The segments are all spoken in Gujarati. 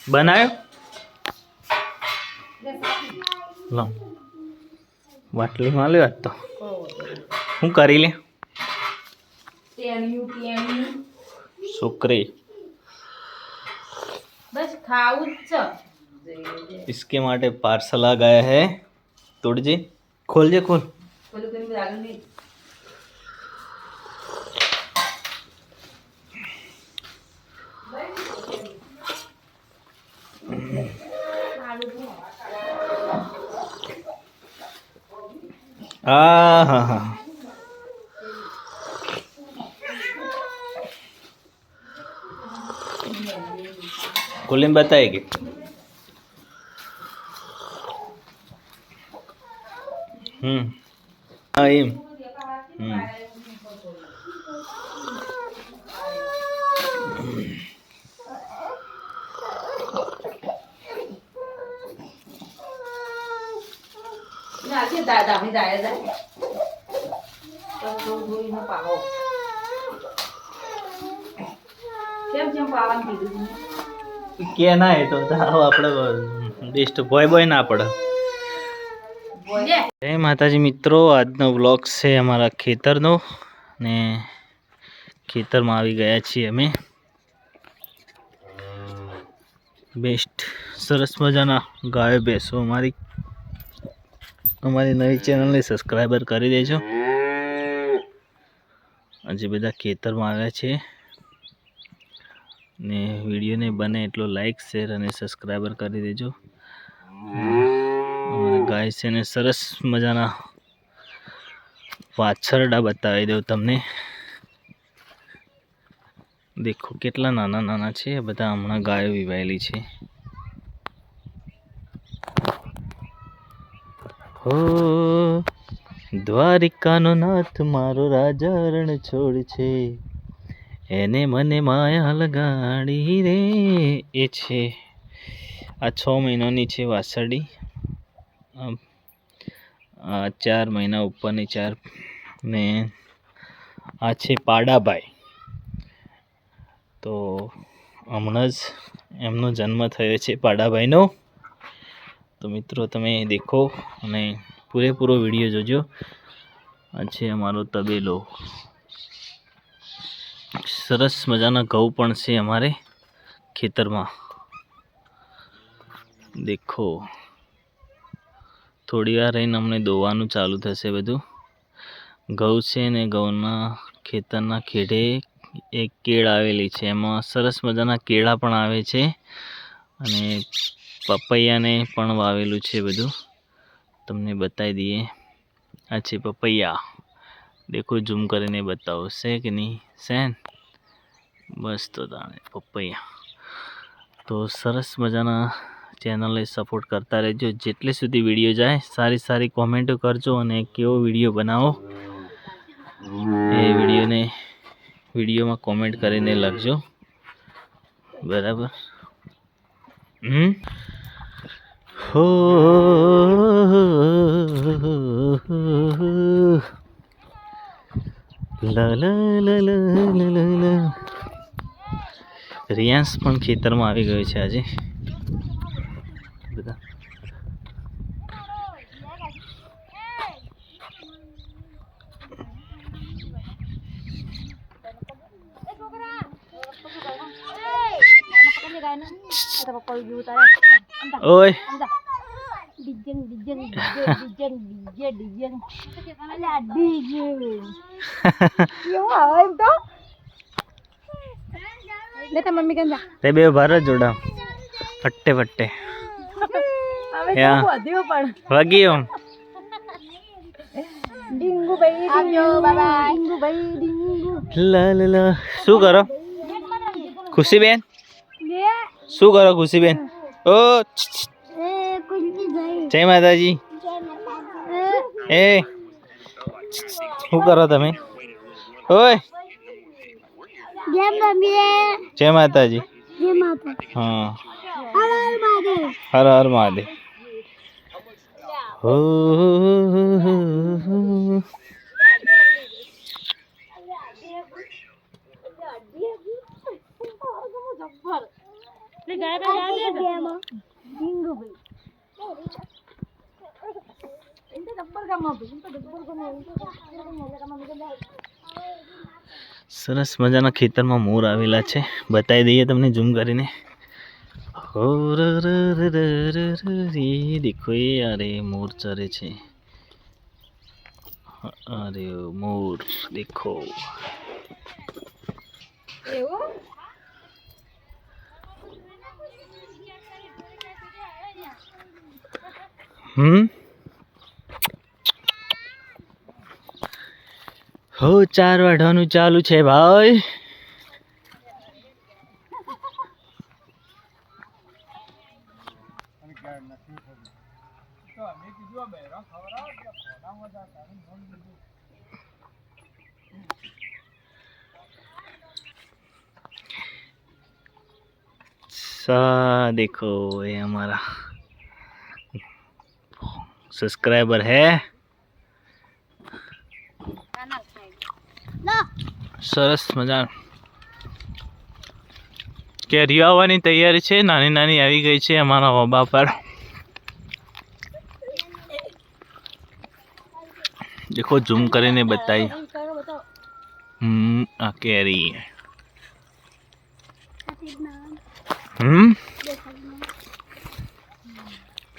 બનાવ્યો લો બાટલી માં લ્યો તો હું કરી લે शुक्री बस खाऊं च इसके माटे पार्सल आ गया है तोड़ जी खोल जे खोल बोलो कहीं भी आगे नहीं हाँ हाँ खोले बताएगी हाँ एम ना के दादा भी जाया जाए तो दो ही ना पाओ કેમ પાવન કીધું કે ના એ તો આપણે ડિસ્ટ બોય બોય ના પડે જય માતાજી મિત્રો આજનો વ્લોગ છે અમારા ખેતરનો ને ખેતરમાં આવી ગયા છીએ અમે બેસ્ટ સરસ મજાના ગાયો બેસો અમારી નવી ચેનલને સબસ્ક્રાઈબર કરી દેજો આજે બધા ખેતરમાં આવ્યા છે ને વિડીયોને બને એટલો લાઈક શેર અને સબસ્ક્રાઈબર કરી દેજો ગાય છે ને સરસ મજાના વાછરડા બતાવી દઉં તમને દેખો કેટલા નાના નાના છે બધા હમણાં ગાયો વિવાયેલી છે હો દ્વારિકાનો નાથ મારો રાજા રણ છોડ છે એને મને માયા લગાડી રે એ છે આ 6 મહિનાની છે વાછરડી 4 મહિના ઉપરની 4 ને આ છે પાડાભાઈ તો હમણાં જ એમનો જન્મ થયો છે પાડાભાઈનો તો મિત્રો તમે દેખો અને પૂરેપૂરો વિડીયો જોજો આ છે અમારો તબેલો સરસ મજાના ઘઉં પણ છે અમારે ખેતરમાં દેખો થોડી વાર રહીને અમને દોવાનું ચાલુ થશે બધું ઘઉં છે ને ઘઉંના ખેતરના ખેડે એક કેળ આવેલી છે એમાં સરસ મજાના કેળા પણ આવે છે અને પપૈયાને પણ વાવેલું છે બધું તમને બતાવી દઈએ આ છે પપૈયા દેખો ઝૂમ કરીને બતાવો છે કે નહીં સેન બસ તો તાણે પપૈયા તો સરસ મજાના ચેનલને સપોર્ટ કરતા રહેજો જેટલે સુધી વિડીયો જાય સારી સારી કોમેન્ટો કરજો અને કેવો વિડીયો બનાવો એ વિડીયોમાં કોમેન્ટ કરીને લખજો બરાબર હો લા લા લા લા લા લા રિયાંશ પણ ખેતરમાં આવી ગયો છે આજે બધા ઓય મમ્મી કેમ તે બે ભારત જોડા ફટ્ટે ફટ્ટે વાગી ડીંગુ ભાઈ આવજો બાબા ડીંગુ ભાઈ ડીંગુ લા લા લા શું કરો ખુશીબેન શું કરો ખુશીબેન ઓ જય માતાજી એ શું કરો તમે ઓય જય માતાજી હા હર હર મહાદેવ હો સરસ મજાના ખેતરમાં મોર આવેલા છે, બતાવી દઈએ તમને ઝૂમ કરીને. હો ર ર ર ર ર ર રે, દેખો એ અરે મોર ચરે છે. અરે મોર દેખો. હો 4 વાઢવાનું ચાલુ છે ભાઈ. सा देखो ये हमारा सब्सक्राइबर है. સરસ મજા કેરીઓ આવવાની તૈયારી છે, નાની નાની આવી ગઈ છે અમારા હોબા પર. દેખો ઝૂમ કરીને બતાવી. આ કેરી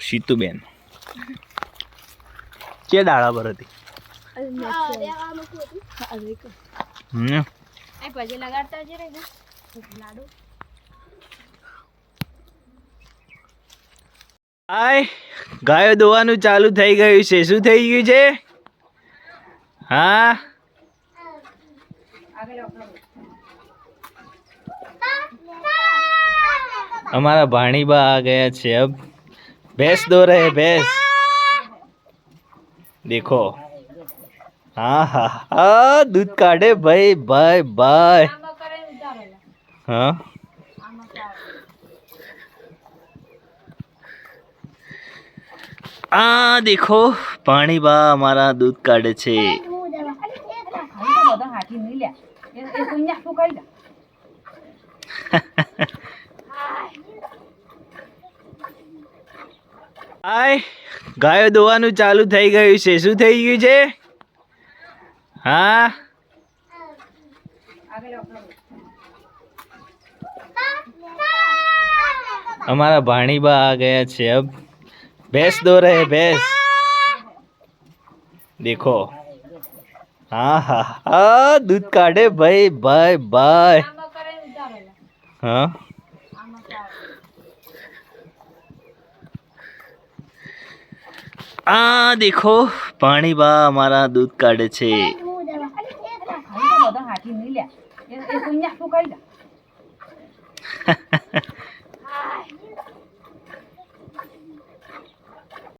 સીતુબેન કે ડાળા પર હતી. હાય, ગાયો દોવાનું ચાલુ થઈ ગયું છે. શું થઈ ગયું છે? हाँ हमारा भाणीबा आ गया छे. अब भैंस दो रहे भैंस. देखो हाँ हाँ हाँ दूध काढ़े भाई भाई भाई. हाँ आ देखो भाणीबा हमारा दूध काढ़े छे. હાય, ગાયો દોવાનું ચાલુ થઈ ગયું છે. શું થઈ ગયું છે? हाँ हमारा भाणीबा आ गया छे. अब भैंस दो रहे भैंस. देखो हाँ हाँ हाँ दूध काढ़े भाई भाई भाई. हाँ आ देखो भाणीबा हमारा दूध काढ़े छे.